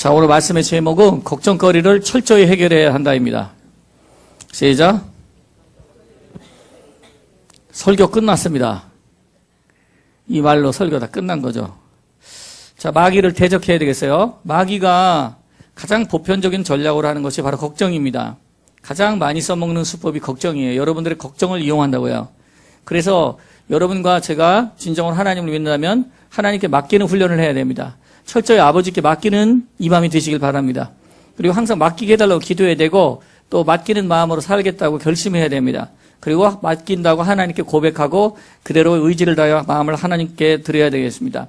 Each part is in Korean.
자, 오늘 말씀의 제목은 걱정거리를 철저히 해결해야 한다입니다. 시작. 설교 끝났습니다. 이 말로 설교 다 끝난 거죠. 자, 마귀를 대적해야 되겠어요. 마귀가 가장 보편적인 전략으로 하는 것이 바로 걱정입니다. 가장 많이 써먹는 수법이 걱정이에요. 여러분들의 걱정을 이용한다고요. 그래서 여러분과 제가 진정으로 하나님을 믿는다면 하나님께 맡기는 훈련을 해야 됩니다. 철저히 아버지께 맡기는 이 마음이 되시길 바랍니다. 그리고 항상 맡기게 해달라고 기도해야 되고 또 맡기는 마음으로 살겠다고 결심해야 됩니다. 그리고 맡긴다고 하나님께 고백하고 그대로 의지를 다하여 마음을 하나님께 드려야 되겠습니다.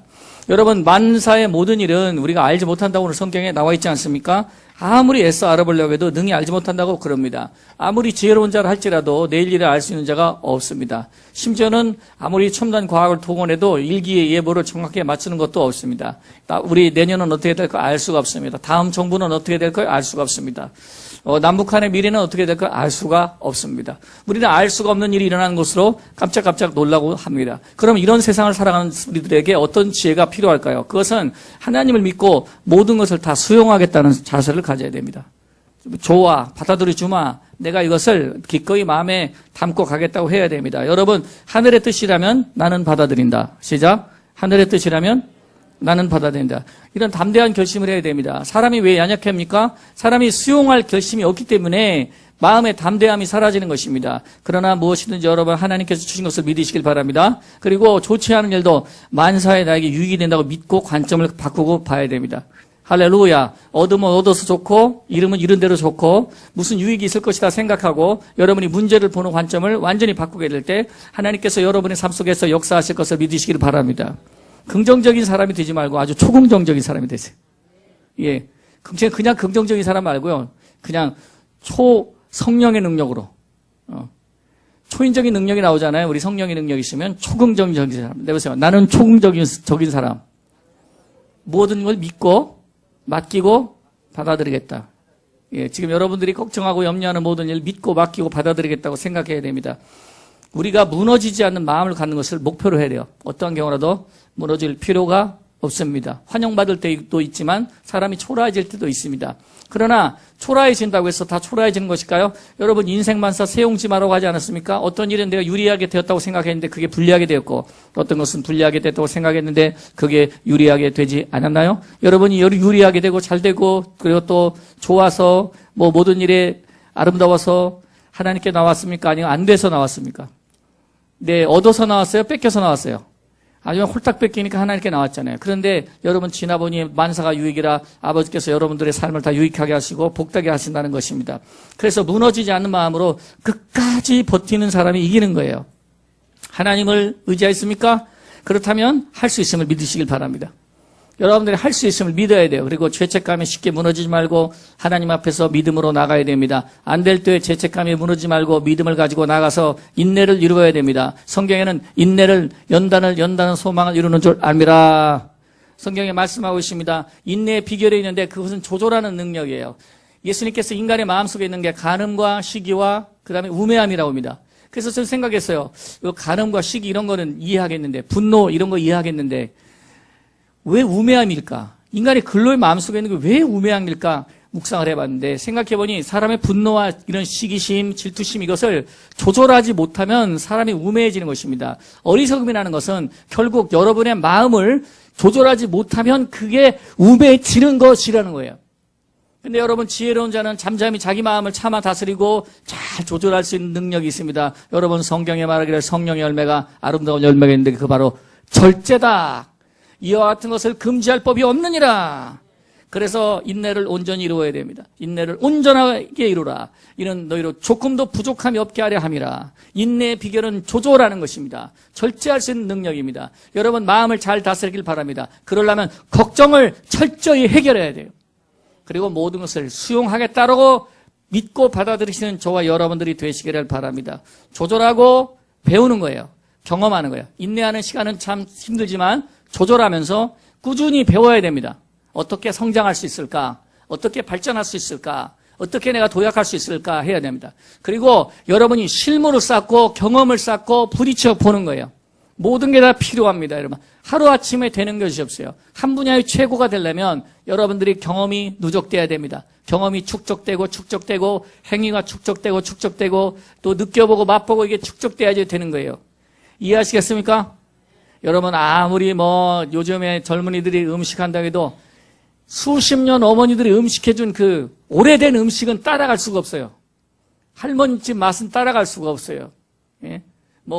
여러분, 만사의 모든 일은 우리가 알지 못한다고 오늘 성경에 나와 있지 않습니까? 아무리 애써 알아보려고 해도 능히 알지 못한다고 그럽니다. 아무리 지혜로운 자라 할지라도 내일 일을 알 수 있는 자가 없습니다. 심지어는 아무리 첨단 과학을 동원해도 일기의 예보를 정확하게 맞추는 것도 없습니다. 우리 내년은 어떻게 될까 알 수가 없습니다. 다음 정부는 어떻게 될까 알 수가 없습니다. 남북한의 미래는 어떻게 될까 알 수가 없습니다. 우리는 알 수가 없는 일이 일어나는 것으로 깜짝깜짝 놀라고 합니다. 그럼 이런 세상을 살아가는 우리들에게 어떤 지혜가 필요할까요? 그것은 하나님을 믿고 모든 것을 다 수용하겠다는 자세를 가져야 됩니다. 좋아, 받아들여 주마. 내가 이것을 기꺼이 마음에 담고 가겠다고 해야 됩니다. 여러분, 하늘의 뜻이라면 나는 받아들인다. 시작. 하늘의 뜻이라면 나는 받아들인다. 이런 담대한 결심을 해야 됩니다. 사람이 왜 연약합니까? 사람이 수용할 결심이 없기 때문에 마음의 담대함이 사라지는 것입니다. 그러나 무엇이든지 여러분 하나님께서 주신 것을 믿으시길 바랍니다. 그리고 좋지 않은 일도 만사에 나에게 유익이 된다고 믿고 관점을 바꾸고 봐야 됩니다. 할렐루야. 얻으면 얻어서 좋고 잃으면 잃은 대로 좋고 무슨 유익이 있을 것이다 생각하고 여러분이 문제를 보는 관점을 완전히 바꾸게 될 때 하나님께서 여러분의 삶 속에서 역사하실 것을 믿으시길 바랍니다. 긍정적인 사람이 되지 말고 아주 초긍정적인 사람이 되세요. 예. 그냥 긍정적인 사람 말고요. 그냥 성령의 능력으로. 초인적인 능력이 나오잖아요. 우리 성령의 능력이 있으면 초긍정적인 사람. 내보세요. 나는 초긍정적인 사람. 모든 걸 믿고 맡기고 받아들이겠다. 예. 지금 여러분들이 걱정하고 염려하는 모든 일 믿고 맡기고 받아들이겠다고 생각해야 됩니다. 우리가 무너지지 않는 마음을 갖는 것을 목표로 해야 돼요. 어떠한 경우라도 무너질 필요가 없습니다. 환영받을 때도 있지만 사람이 초라해질 때도 있습니다. 그러나 초라해진다고 해서 다 초라해지는 것일까요? 여러분 인생만사 세용지마라고 하지 않았습니까? 어떤 일은 내가 유리하게 되었다고 생각했는데 그게 불리하게 되었고 어떤 것은 불리하게 됐다고 생각했는데 그게 유리하게 되지 않았나요? 여러분이 유리하게 되고 잘 되고 그리고 또 좋아서 모든 일에 아름다워서 하나님께 나왔습니까? 아니면 안 돼서 나왔습니까? 네, 얻어서 나왔어요? 뺏겨서 나왔어요? 아니면 홀딱 뺏기니까 하나님께 나왔잖아요. 그런데 여러분 지나보니 만사가 유익이라 아버지께서 여러분들의 삶을 다 유익하게 하시고 복되게 하신다는 것입니다. 그래서 무너지지 않는 마음으로 끝까지 버티는 사람이 이기는 거예요. 하나님을 의지하십니까? 그렇다면 할 수 있음을 믿으시길 바랍니다. 여러분들이 할 수 있음을 믿어야 돼요. 그리고 죄책감에 쉽게 무너지지 말고 하나님 앞에서 믿음으로 나가야 됩니다. 안 될 때 죄책감에 무너지지 말고 믿음을 가지고 나가서 인내를 이루어야 됩니다. 성경에는 인내를 연다는 소망을 이루는 줄 압니다. 성경에 말씀하고 있습니다. 인내의 비결이 있는데 그것은 조절하는 능력이에요. 예수님께서 인간의 마음속에 있는 게 간음과 시기와 그다음에 우매함이라고 합니다. 그래서 저는 생각했어요. 간음과 시기 이런 거는 이해하겠는데 분노 이런 거 이해하겠는데 왜 우매함일까? 인간의 근로의 마음속에 있는 게 왜 우매함일까? 묵상을 해봤는데 생각해보니 사람의 분노와 이런 시기심, 질투심 이것을 조절하지 못하면 사람이 우매해지는 것입니다. 어리석음이라는 것은 결국 여러분의 마음을 조절하지 못하면 그게 우매해지는 것이라는 거예요. 근데 여러분 지혜로운 자는 잠잠히 자기 마음을 참아 다스리고 잘 조절할 수 있는 능력이 있습니다. 여러분 성경에 말하기를 성령의 열매가 아름다운 열매가 있는데 그 바로 절제다. 이와 같은 것을 금지할 법이 없느니라. 그래서 인내를 온전히 이루어야 됩니다. 인내를 온전하게 이루라. 이는 너희로 조금도 부족함이 없게 하려 함이라. 인내의 비결은 조절하는 것입니다. 절제할 수 있는 능력입니다. 여러분 마음을 잘 다스리길 바랍니다. 그러려면 걱정을 철저히 해결해야 돼요. 그리고 모든 것을 수용하겠다라고 믿고 받아들이시는 저와 여러분들이 되시기를 바랍니다. 조절하고 배우는 거예요. 경험하는 거예요. 인내하는 시간은 참 힘들지만 조절하면서 꾸준히 배워야 됩니다. 어떻게 성장할 수 있을까? 어떻게 발전할 수 있을까? 어떻게 내가 도약할 수 있을까 해야 됩니다. 그리고 여러분이 실물을 쌓고 경험을 쌓고 부딪혀 보는 거예요. 모든 게 다 필요합니다, 여러분. 하루아침에 되는 것이 없어요. 한 분야의 최고가 되려면 여러분들이 경험이 누적돼야 됩니다. 경험이 축적되고 행위가 축적되고 또 느껴보고 맛보고 이게 축적돼야지 되는 거예요. 이해하시겠습니까? 여러분 아무리 요즘에 젊은이들이 음식한다고 해도 수십 년 어머니들이 음식해준 그 오래된 음식은 따라갈 수가 없어요. 할머니집 맛은 따라갈 수가 없어요. 예?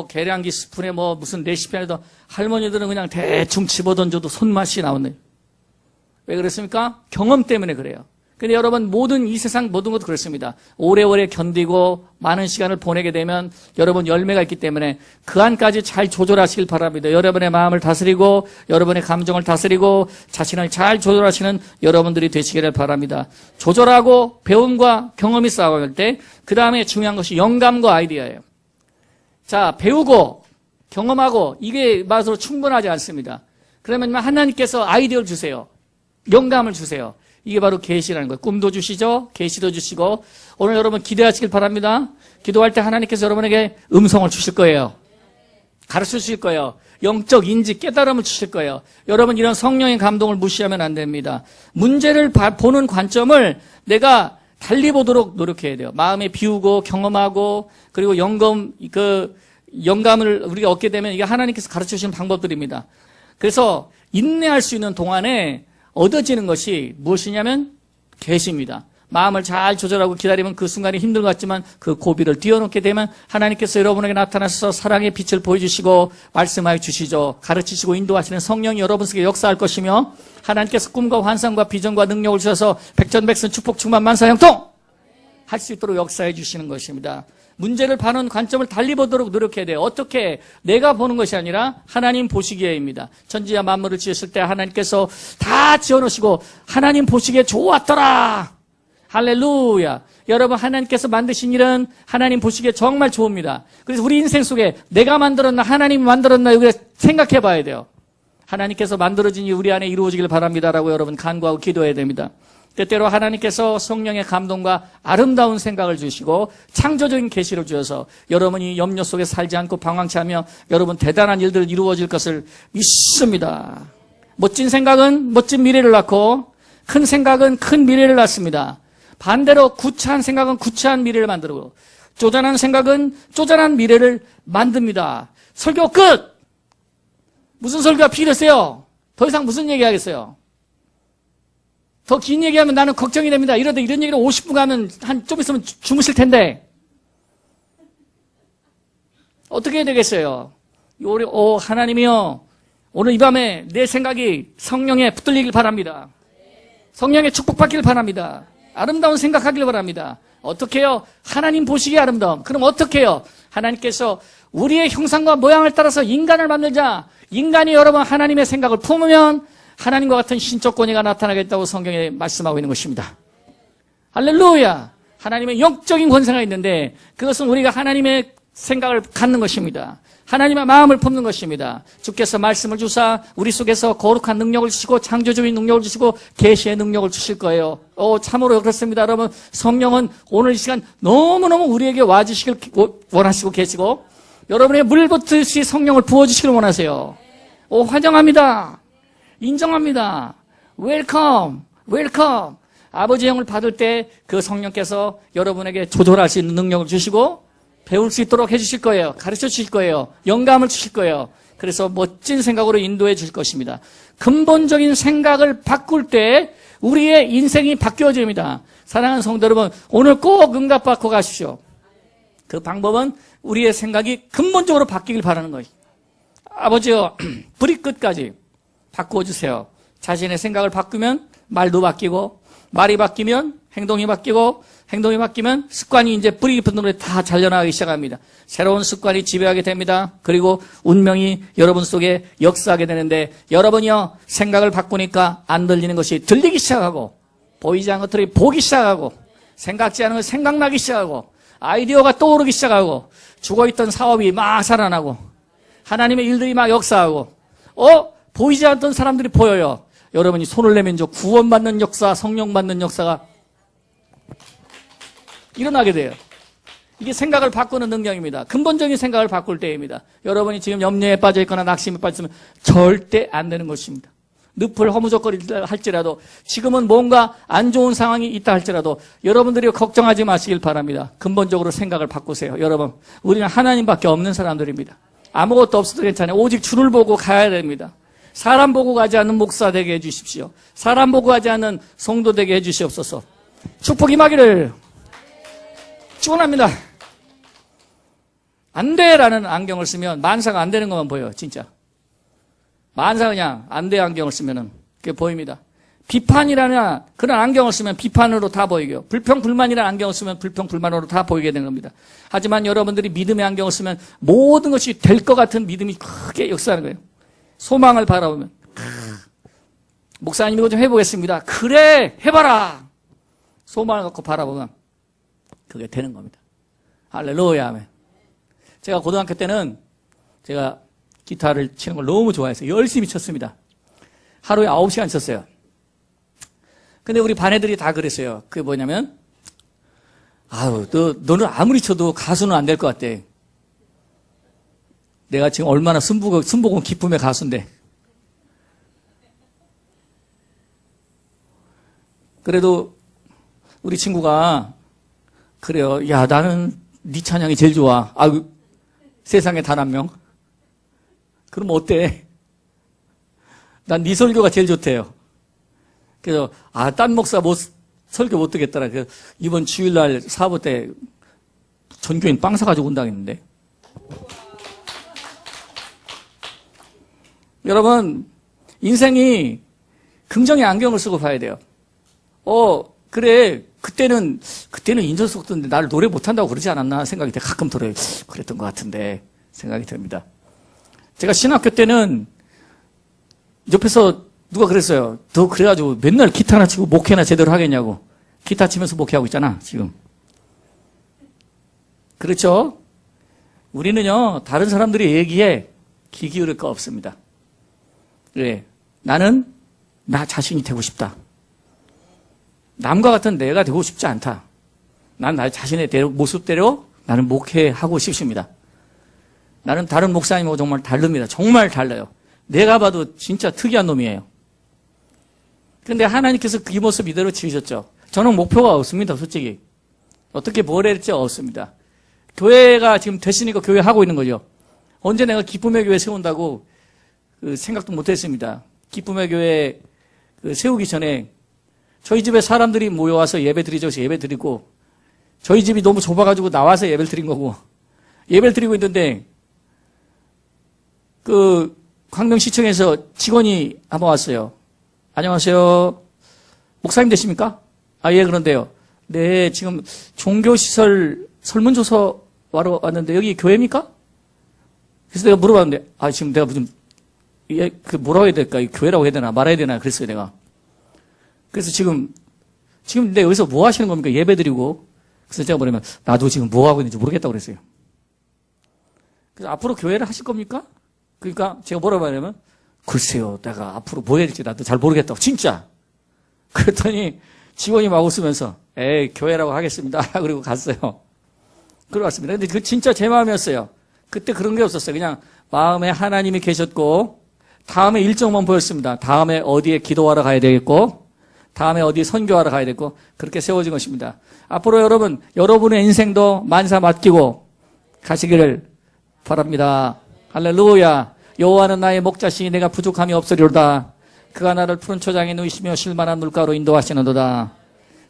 계량기 스푼에 무슨 레시피 안에도 할머니들은 그냥 대충 집어던져도 손맛이 나오네요. 왜 그렇습니까? 경험 때문에 그래요. 근데 여러분 이 세상 모든 것도 그렇습니다. 오래오래 견디고 많은 시간을 보내게 되면 여러분 열매가 있기 때문에 그 안까지 잘 조절하시길 바랍니다. 여러분의 마음을 다스리고 여러분의 감정을 다스리고 자신을 잘 조절하시는 여러분들이 되시기를 바랍니다. 조절하고 배움과 경험이 싸워갈 때 그 다음에 중요한 것이 영감과 아이디어예요. 자, 배우고 경험하고 이게 맛으로 충분하지 않습니다. 그러면 하나님께서 아이디어를 주세요. 영감을 주세요. 이게 바로 계시라는 거예요. 꿈도 주시죠. 계시도 주시고 오늘 여러분 기대하시길 바랍니다. 기도할 때 하나님께서 여러분에게 음성을 주실 거예요. 가르쳐 주실 거예요. 영적 인지 깨달음을 주실 거예요. 여러분 이런 성령의 감동을 무시하면 안 됩니다. 문제를 보는 관점을 내가 달리 보도록 노력해야 돼요. 마음에 비우고 경험하고 그리고 영감을 우리가 얻게 되면 이게 하나님께서 가르쳐 주시는 방법들입니다. 그래서 인내할 수 있는 동안에 얻어지는 것이 무엇이냐면 계시입니다. 마음을 잘 조절하고 기다리면 그 순간이 힘든 것 같지만 그 고비를 뛰어넘게 되면 하나님께서 여러분에게 나타나셔서 사랑의 빛을 보여주시고 말씀하여 주시죠. 가르치시고 인도하시는 성령이 여러분 속에 역사할 것이며 하나님께서 꿈과 환상과 비전과 능력을 주셔서 백전백승 축복 충만 만사형통 할 수 있도록 역사해 주시는 것입니다. 문제를 보는 관점을 달리 보도록 노력해야 돼요. 어떻게? 내가 보는 것이 아니라 하나님 보시기에입니다. 천지와 만물을 지으실 때 하나님께서 다 지어놓으시고 하나님 보시기에 좋았더라. 할렐루야. 여러분 하나님께서 만드신 일은 하나님 보시기에 정말 좋습니다. 그래서 우리 인생 속에 내가 만들었나 하나님이 만들었나 이거 생각해 봐야 돼요. 하나님께서 만들어진 일 우리 안에 이루어지길 바랍니다라고 여러분 간구하고 기도해야 됩니다. 때때로 하나님께서 성령의 감동과 아름다운 생각을 주시고 창조적인 계시를 주셔서 여러분이 염려 속에 살지 않고 방황치 하며 여러분 대단한 일들 이루어질 것을 믿습니다. 멋진 생각은 멋진 미래를 낳고 큰 생각은 큰 미래를 낳습니다. 반대로 구차한 생각은 구차한 미래를 만들고 쪼잔한 생각은 쪼잔한 미래를 만듭니다. 설교 끝! 무슨 설교가 필요했어요? 더 이상 무슨 얘기하겠어요? 더 긴 얘기하면 나는 걱정이 됩니다. 이러다 이런 얘기를 50분 하면 좀 있으면 주무실 텐데. 어떻게 해야 되겠어요? 하나님이요. 오늘 이 밤에 내 생각이 성령에 붙들리길 바랍니다. 성령의 축복받기를 바랍니다. 아름다운 생각하길 바랍니다. 어떻게 해요? 하나님 보시기에 아름다움. 그럼 어떻게 해요? 하나님께서 우리의 형상과 모양을 따라서 인간을 만들자. 인간이 여러분 하나님의 생각을 품으면 하나님과 같은 신적 권위가 나타나겠다고 성경에 말씀하고 있는 것입니다. 할렐루야! 하나님의 영적인 권세가 있는데 그것은 우리가 하나님의 생각을 갖는 것입니다. 하나님의 마음을 품는 것입니다. 주께서 말씀을 주사 우리 속에서 거룩한 능력을 주시고 창조적인 능력을 주시고 계시의 능력을 주실 거예요. 참으로 그렇습니다. 여러분 성령은 오늘 이 시간 너무너무 우리에게 와주시길 원하시고 계시고 여러분의 물붓듯이 성령을 부어주시길 원하세요. 환영합니다. 인정합니다. 웰컴. 아버지의 영을 받을 때 그 성령께서 여러분에게 조절할 수 있는 능력을 주시고 배울 수 있도록 해주실 거예요. 가르쳐 주실 거예요. 영감을 주실 거예요. 그래서 멋진 생각으로 인도해 주실 것입니다. 근본적인 생각을 바꿀 때 우리의 인생이 바뀌어집니다. 사랑하는 성도 여러분, 오늘 꼭 응답받고 가십시오. 그 방법은 우리의 생각이 근본적으로 바뀌길 바라는 거예요. 아버지요, 뿌리 끝까지 바꾸어주세요. 자신의 생각을 바꾸면 말도 바뀌고, 말이 바뀌면 행동이 바뀌고, 행동이 바뀌면 습관이 이제 뿌리 깊은 데로 다 잘려나가기 시작합니다. 새로운 습관이 지배하게 됩니다. 그리고 운명이 여러분 속에 역사하게 되는데 여러분이요 생각을 바꾸니까 안 들리는 것이 들리기 시작하고 보이지 않는 것들이 보기 시작하고 생각지 않은 것이 생각나기 시작하고 아이디어가 떠오르기 시작하고 죽어있던 사업이 막 살아나고 하나님의 일들이 막 역사하고 보이지 않던 사람들이 보여요. 여러분이 손을 내면 저 구원받는 역사, 성령 받는 역사가 일어나게 돼요. 이게 생각을 바꾸는 능력입니다. 근본적인 생각을 바꿀 때입니다. 여러분이 지금 염려에 빠져 있거나 낙심에 빠져 있으면 절대 안 되는 것입니다. 늪을 허무적거리다 할지라도, 지금은 뭔가 안 좋은 상황이 있다 할지라도 여러분들이 걱정하지 마시길 바랍니다. 근본적으로 생각을 바꾸세요. 여러분, 우리는 하나님밖에 없는 사람들입니다. 아무것도 없어도 괜찮아요. 오직 주를 보고 가야 됩니다. 사람 보고 가지 않는 목사 되게 해주십시오. 사람 보고 가지 않는 성도 되게 해주시옵소서. 축복이 임하기를 축원합니다. 안 돼라는 안경을 쓰면 만사가 안 되는 것만 보여요. 진짜. 만사 그냥 안 돼 안경을 쓰면은 그게 보입니다. 비판이라는 그런 안경을 쓰면 비판으로 다 보이고요. 불평불만이라는 안경을 쓰면 불평불만으로 다 보이게 되는 겁니다. 하지만 여러분들이 믿음의 안경을 쓰면 모든 것이 될 것 같은 믿음이 크게 역사하는 거예요. 소망을 바라보면. 목사님 이거 좀 해보겠습니다. 그래 해봐라. 소망을 갖고 바라보면 그게 되는 겁니다. 할렐루야 아멘. 제가 고등학교 때는 제가 기타를 치는 걸 너무 좋아해서 열심히 쳤습니다. 하루에 9시간 쳤어요. 근데 우리 반 애들이 다 그랬어요. 그게 뭐냐면, 아유, 너는 아무리 쳐도 가수는 안 될 것 같대. 내가 지금 얼마나 순복은 기쁨의 가수인데. 그래도 우리 친구가 그래요. 야, 나는 네 찬양이 제일 좋아. 아유, 세상에 단 한 명. 그럼 어때? 난 네 설교가 제일 좋대요. 그래서 딴 목사 설교 못 듣겠더라. 그래서 이번 주일날 사부 때 전교인 빵 사가지고 온다 했는데. 여러분, 인생이 긍정의 안경을 쓰고 봐야 돼요. 그래. 그때는 인전 속도인데 나를 노래 못한다고 그러지 않았나 생각이 가끔 들어요. 그랬던 것 같은데 생각이 듭니다. 제가 신학교 때는 옆에서 누가 그랬어요. 너 그래가지고 맨날 기타나 치고 목회나 제대로 하겠냐고. 기타 치면서 목회하고 있잖아 지금. 그렇죠? 우리는요 다른 사람들의 얘기에 귀 기울일 거 없습니다. 그래, 나는 나 자신이 되고 싶다. 남과 같은 내가 되고 싶지 않다. 난 나 자신의 모습대로 나는 목회하고 싶습니다. 나는 다른 목사님하고 정말 다릅니다. 정말 달라요. 내가 봐도 진짜 특이한 놈이에요. 근데 하나님께서 이 모습 이대로 지으셨죠. 저는 목표가 없습니다. 솔직히. 어떻게 뭘 할지 없습니다. 교회가 지금 됐으니까 교회 하고 있는 거죠. 언제 내가 기쁨의 교회 세운다고 생각도 못했습니다. 기쁨의 교회 세우기 전에 저희 집에 사람들이 모여와서 예배 드리죠. 예배 드리고 저희 집이 너무 좁아가지고 나와서 예배를 드린 거고 예배를 드리고 있는데 광명시청에서 직원이 한번 왔어요. 안녕하세요. 목사님 되십니까? 예, 그런데요. 네, 지금 종교시설 설문조사 하러 왔는데 여기 교회입니까? 그래서 내가 물어봤는데 지금 내가 무슨 뭐라고 해야 될까? 교회라고 해야 되나? 말해야 되나? 그랬어요, 내가. 그래서 지금 근데 여기서 뭐 하시는 겁니까? 예배 드리고. 그래서 제가 뭐냐면 나도 지금 뭐 하고 있는지 모르겠다고 그랬어요. 그래서 앞으로 교회를 하실 겁니까? 그러니까 제가 뭐라고 하냐면 글쎄요, 내가 앞으로 뭐 해야 될지 나도 잘 모르겠다고. 진짜. 그랬더니 직원이 막 웃으면서 에이, 교회라고 하겠습니다. 그리고 갔어요. 그러고 왔습니다. 근데 그 진짜 제 마음이었어요. 그때 그런 게 없었어요. 그냥 마음에 하나님이 계셨고 다음에 일정만 보였습니다. 다음에 어디에 기도하러 가야 되겠고 다음에 어디 선교하러 가야 되고 그렇게 세워진 것입니다. 앞으로 여러분, 여러분의 인생도 만사 맡기고 가시기를 바랍니다. 할렐루야. 여호와는 나의 목자시니 내가 부족함이 없으리로다. 그가 나를 푸른 초장에 누이시며 쉴만한 물가로 인도하시는도다.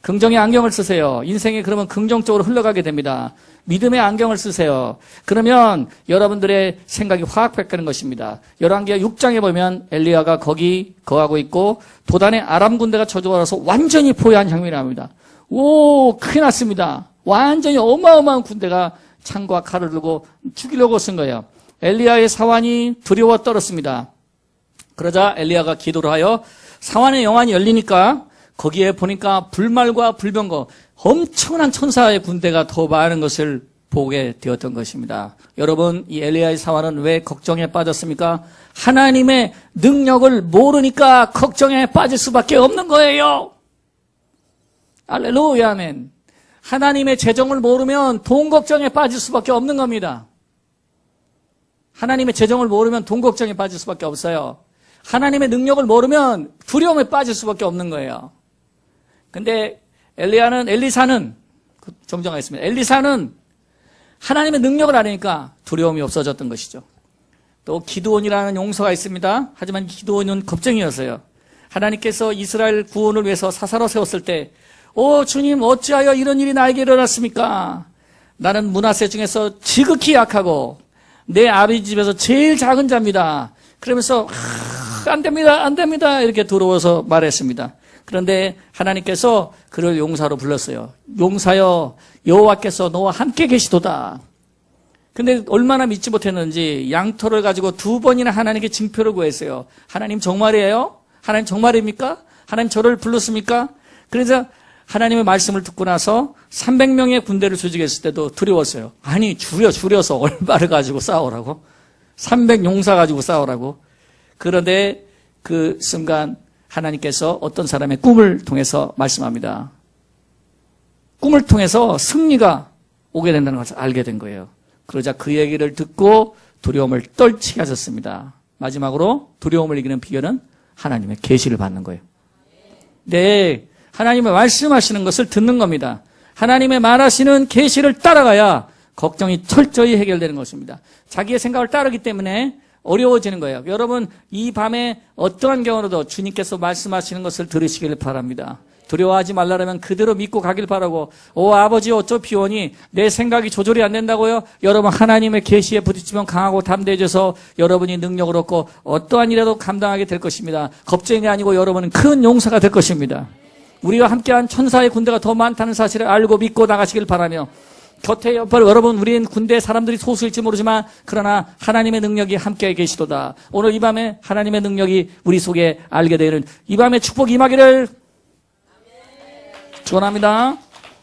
긍정의 안경을 쓰세요. 인생이 그러면 긍정적으로 흘러가게 됩니다. 믿음의 안경을 쓰세요. 그러면 여러분들의 생각이 확 바뀌는 것입니다. 열왕기하 6장에 보면 엘리야가 거기 거하고 있고 도단의 아람 군대가 저주하라서 완전히 포효한 장면이 나옵니다. 오, 큰일 났습니다. 완전히 어마어마한 군대가 창과 칼을 들고 죽이려고 쓴 거예요. 엘리야의 사환이 두려워 떨었습니다. 그러자 엘리야가 기도를 하여 사환의 영안이 열리니까 거기에 보니까 불말과 불병거 엄청난 천사의 군대가 더 많은 것을 보게 되었던 것입니다. 여러분, 이 엘리야의 사환은 왜 걱정에 빠졌습니까? 하나님의 능력을 모르니까 걱정에 빠질 수밖에 없는 거예요. 할렐루야, 아멘. 하나님의 재정을 모르면 돈 걱정에 빠질 수밖에 없는 겁니다. 하나님의 재정을 모르면 돈 걱정에 빠질 수밖에 없어요. 하나님의 능력을 모르면 두려움에 빠질 수밖에 없는 거예요. 근데 엘리사는 정정하겠습니다. 엘리사는 하나님의 능력을 아니까 두려움이 없어졌던 것이죠. 또 기드온이라는 용서가 있습니다. 하지만 기드온은 겁쟁이였어요. 하나님께서 이스라엘 구원을 위해서 사사로 세웠을 때 주님 어찌하여 이런 일이 나에게 일어났습니까? 나는 므낫세 중에서 지극히 약하고 내 아버지 집에서 제일 작은 자입니다. 그러면서 안 됩니다 이렇게 두려워서 말했습니다. 그런데 하나님께서 그를 용사로 불렀어요. 용사여 여호와께서 너와 함께 계시도다. 근데 얼마나 믿지 못했는지 양털을 가지고 2번이나 하나님께 징표를 구했어요. 하나님 정말이에요? 하나님 정말입니까? 하나님 저를 불렀습니까? 그래서 하나님의 말씀을 듣고 나서 300명의 군대를 조직했을 때도 두려웠어요. 아니 줄여서 얼마를 가지고 싸우라고? 300용사 가지고 싸우라고? 그런데 그 순간 하나님께서 어떤 사람의 꿈을 통해서 말씀합니다. 꿈을 통해서 승리가 오게 된다는 것을 알게 된 거예요. 그러자 그 얘기를 듣고 두려움을 떨치게 하셨습니다. 마지막으로 두려움을 이기는 비결은 하나님의 계시를 받는 거예요. 네, 하나님의 말씀하시는 것을 듣는 겁니다. 하나님의 말하시는 계시를 따라가야 걱정이 철저히 해결되는 것입니다. 자기의 생각을 따르기 때문에 어려워지는 거예요. 여러분 이 밤에 어떠한 경우라도 주님께서 말씀하시는 것을 들으시길 바랍니다. 두려워하지 말라면 그대로 믿고 가길 바라고 아버지 어쩌 비오니 내 생각이 조절이 안 된다고요? 여러분 하나님의 계시에 부딪히면 강하고 담대해져서 여러분이 능력을 얻고 어떠한 일에도 감당하게 될 것입니다. 겁쟁이 아니고 여러분은 큰 용사가 될 것입니다. 우리와 함께한 천사의 군대가 더 많다는 사실을 알고 믿고 나가시길 바라며 곁에 옆으로 여러분 우리는 군대 사람들이 소수일지 모르지만 그러나 하나님의 능력이 함께 계시도다. 오늘 이 밤에 하나님의 능력이 우리 속에 알게 되는 이 밤에 축복이 임하기를 축원합니다.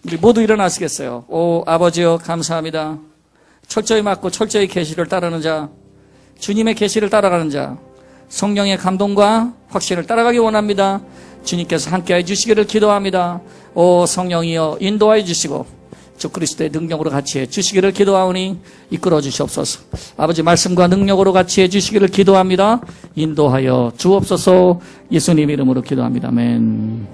우리 모두 일어나시겠어요. 아버지여 감사합니다. 철저히 맡고 철저히 계시를 따르는 자, 주님의 계시를 따라가는 자, 성령의 감동과 확신을 따라가기 원합니다. 주님께서 함께해 주시기를 기도합니다. 성령이여 인도하여 주시고 주 그리스도의 능력으로 같이 해 주시기를 기도하오니 이끌어 주시옵소서. 아버지 말씀과 능력으로 같이 해 주시기를 기도합니다. 인도하여 주옵소서. 예수님 이름으로 기도합니다. 아멘.